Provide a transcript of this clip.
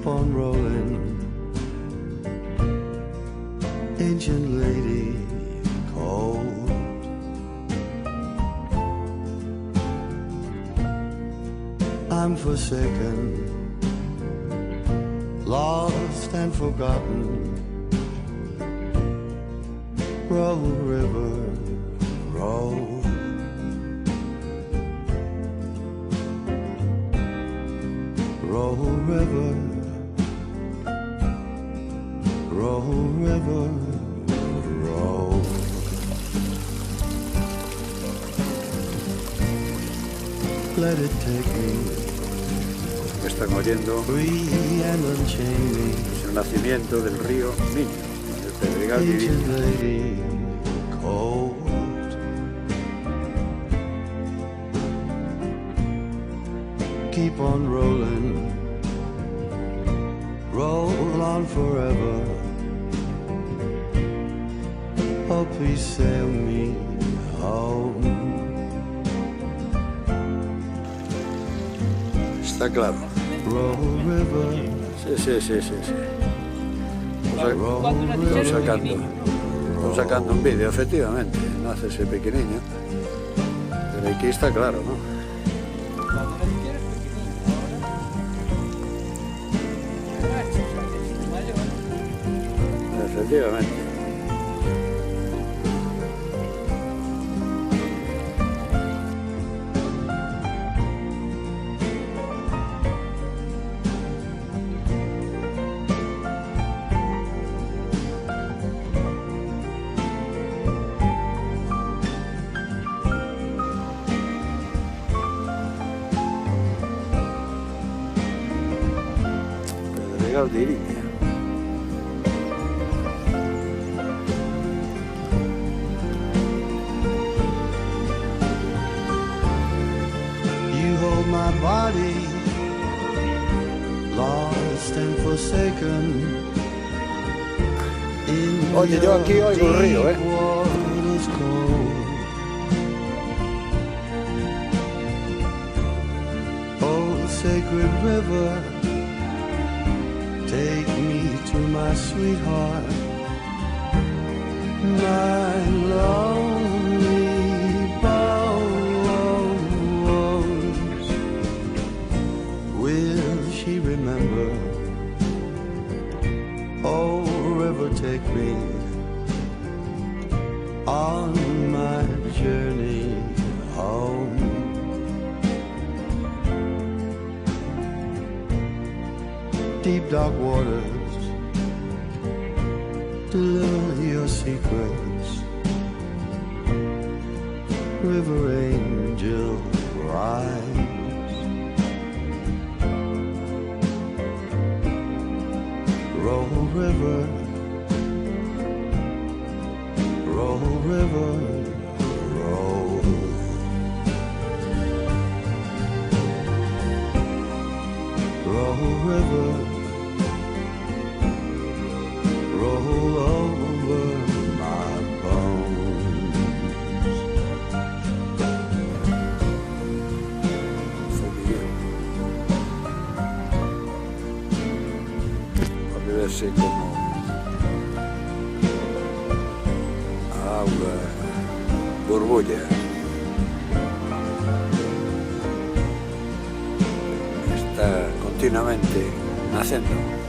keep on rolling. Ancient lady, cold. I'm forsaken, lost and forgotten. Roll, river, roll. Roll, river, roll, river, roll. Let it take me. Están oyendo Free and unchain me. el nacimiento del río Miño, el Pedregal de Ancient Iríña. lady, cold. Keep on rolling, roll on forever. Oh, please sail me home. Está claro. Roll, river, Sí. roll, Estamos sacando un vídeo, efectivamente. Nace ese pequeñiño. Pero aquí está claro, ¿no? Efectivamente. Pedregal de Iríña. you hold my body, lost and forsaken. In Oye, yo aquí oigo el río, deep waters cold. Oh, sacred river, take me to my sweetheart, my lonely bones. Will she remember? Oh, river, take me on my journey home. Deep dark waters, deliver your secrets. River angel, rise. Roll, river, roll, river, roll. Roll, river, roll over my bones. Para verse como agua, burbuja. Está continuamente naciendo.